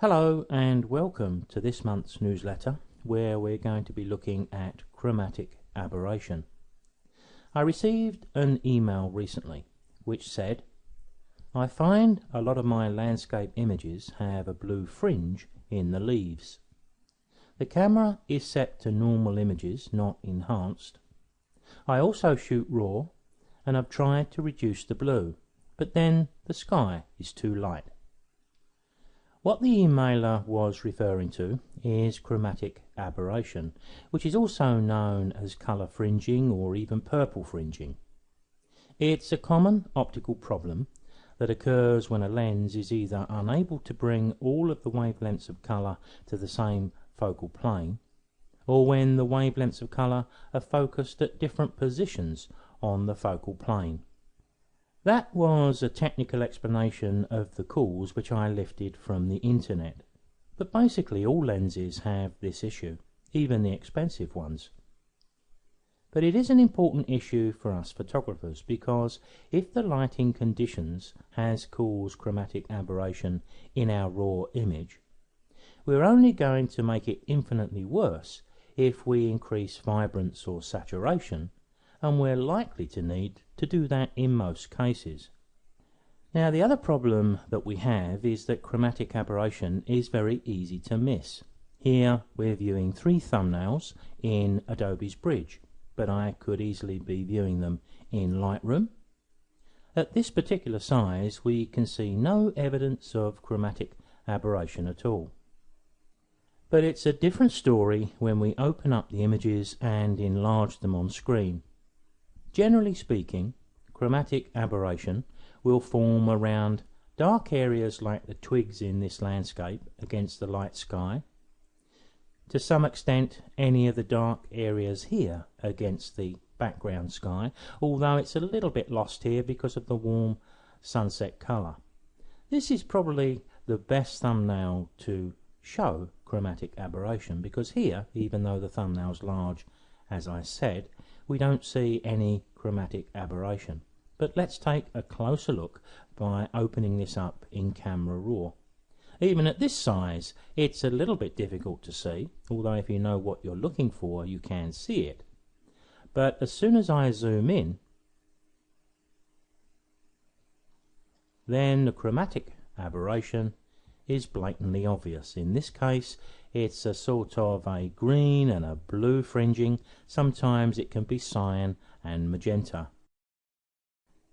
Hello and welcome to this month's newsletter where we're going to be looking at chromatic aberration. I received an email recently which said, I find a lot of my landscape images have a blue fringe in the leaves. The camera is set to normal images, not enhanced. I also shoot RAW and I've tried to reduce the blue, but then the sky is too light. What the emailer was referring to is chromatic aberration, which is also known as colour fringing or even purple fringing. It's a common optical problem that occurs when a lens is either unable to bring all of the wavelengths of colour to the same focal plane, or when the wavelengths of colour are focused at different positions on the focal plane. That was a technical explanation of the cause which I lifted from the internet, but basically all lenses have this issue, even the expensive ones. But it is an important issue for us photographers because if the lighting conditions has caused chromatic aberration in our raw image, we're only going to make it infinitely worse if we increase vibrance or saturation, and we're likely to need to do that in most cases. Now the other problem that we have is that chromatic aberration is very easy to miss. Here we're viewing 3 thumbnails in Adobe's Bridge, but I could easily be viewing them in Lightroom. At this particular size we can see no evidence of chromatic aberration at all. But it's a different story when we open up the images and enlarge them on screen. Generally speaking, chromatic aberration will form around dark areas like the twigs in this landscape against the light sky. To some extent, any of the dark areas here against the background sky, although it's a little bit lost here because of the warm sunset colour. This is probably the best thumbnail to show chromatic aberration because here, even though the thumbnail's large, as I said, we don't see any chromatic aberration. But let's take a closer look by opening this up in Camera Raw. Even at this size it's a little bit difficult to see, although if you know what you're looking for you can see it. But as soon as I zoom in, then the chromatic aberration is blatantly obvious. In this case it's a sort of a green and a blue fringing. Sometimes it can be cyan and magenta.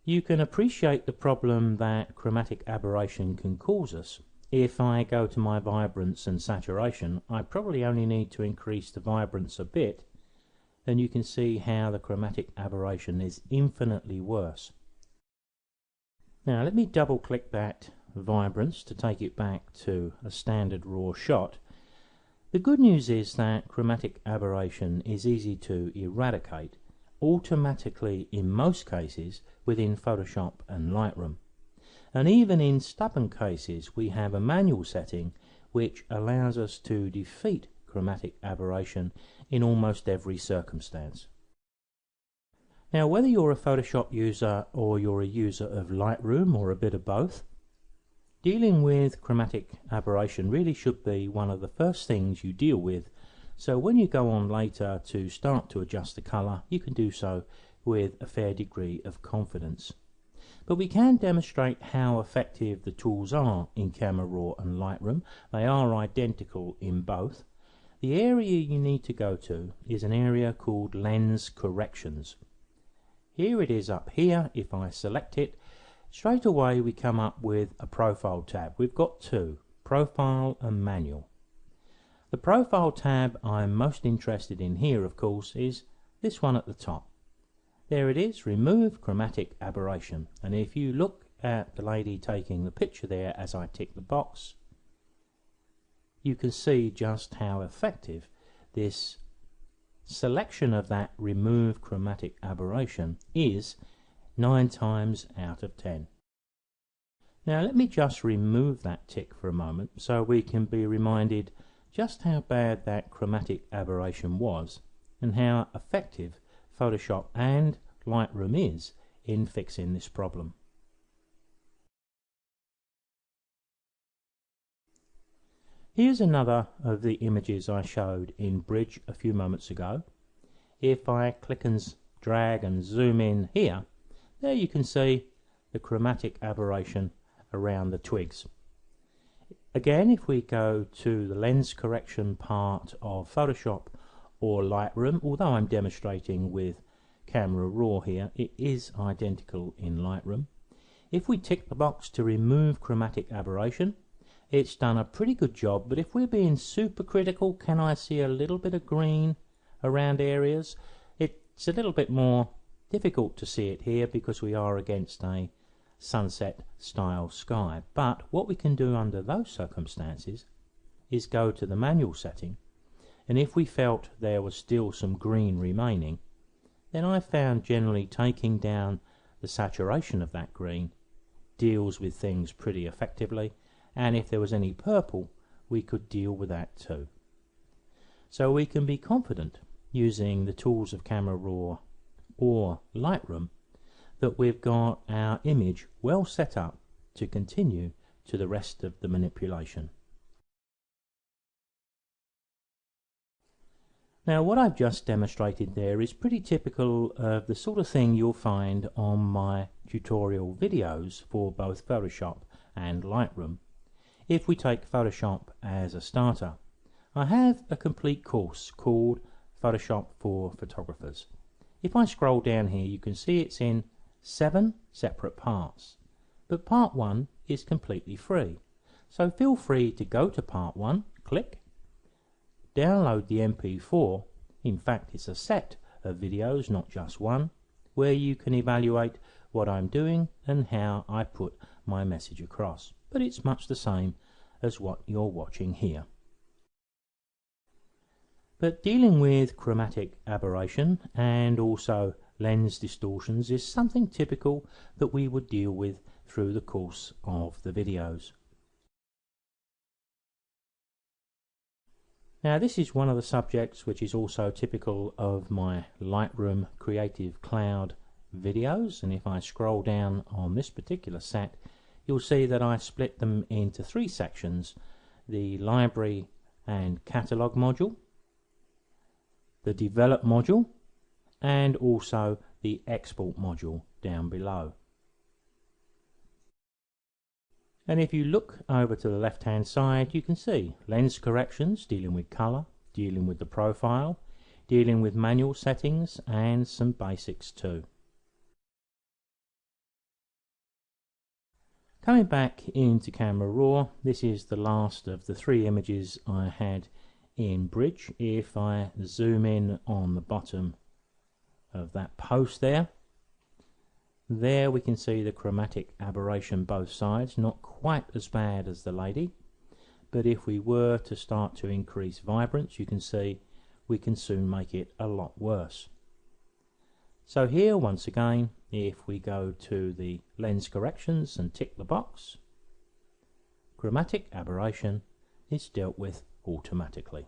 You can appreciate the problem that chromatic aberration can cause us. If I go to my vibrance and saturation, I probably only need to increase the vibrance a bit, and you can see how the chromatic aberration is infinitely worse. Now let me double click that vibrance to take it back to a standard raw shot. The good news is that chromatic aberration is easy to eradicate automatically in most cases within Photoshop and Lightroom. And even in stubborn cases we have a manual setting which allows us to defeat chromatic aberration in almost every circumstance. Now whether you're a Photoshop user or you're a user of Lightroom or a bit of both, dealing with chromatic aberration really should be one of the first things you deal with, so when you go on later to start to adjust the colour, you can do so with a fair degree of confidence. But we can demonstrate how effective the tools are in Camera Raw and Lightroom. They are identical in both. The area you need to go to is an area called Lens Corrections. Here it is up here. If I select it, straight away we come up with a Profile tab. We've got 2, Profile and Manual. The Profile tab I'm most interested in here, of course, is this one at the top. There it is, Remove Chromatic Aberration. And if you look at the lady taking the picture there as I tick the box, you can see just how effective this selection of that Remove Chromatic Aberration is 9 times out of 10. Now let me just remove that tick for a moment so we can be reminded just how bad that chromatic aberration was and how effective Photoshop and Lightroom is in fixing this problem. Here's another of the images I showed in Bridge a few moments ago. If I click and drag and zoom in here, there you can see the chromatic aberration around the twigs. Again, if we go to the lens correction part of Photoshop or Lightroom, although I'm demonstrating with Camera Raw here, it is identical in Lightroom. If we tick the box to remove chromatic aberration, it's done a pretty good job, but if we're being super critical, can I see a little bit of green around areas? It's a little bit more difficult to see it here because we are against a sunset style sky. But what we can do under those circumstances is go to the manual setting, and if we felt there was still some green remaining, then I found generally taking down the saturation of that green deals with things pretty effectively, and if there was any purple we could deal with that too. So we can be confident using the tools of Camera Raw or Lightroom that we've got our image well set up to continue to the rest of the manipulation. Now what I've just demonstrated there is pretty typical of the sort of thing you'll find on my tutorial videos for both Photoshop and Lightroom. If we take Photoshop as a starter, I have a complete course called Photoshop for Photographers. If I scroll down here you can see it's in 7 separate parts, but part 1 is completely free. So feel free to go to part 1, click, download the MP4, in fact it's a set of videos, not just one, where you can evaluate what I'm doing and how I put my message across. But it's much the same as what you're watching here. But dealing with chromatic aberration and also lens distortions is something typical that we would deal with through the course of the videos. Now this is one of the subjects which is also typical of my Lightroom Creative Cloud videos, and if I scroll down on this particular set you'll see that I split them into 3 sections: the library and catalogue module, the develop module, and also the export module down below. And if you look over to the left hand side you can see lens corrections, dealing with colour, dealing with the profile, dealing with manual settings, and some basics too. Coming back into Camera Raw, this is the last of the 3 images I had in Bridge. If I zoom in on the bottom of that post there we can see the chromatic aberration both sides, not quite as bad as the lady, but if we were to start to increase vibrance you can see we can soon make it a lot worse. So here once again, if we go to the lens corrections and tick the box, chromatic aberration is dealt with automatically.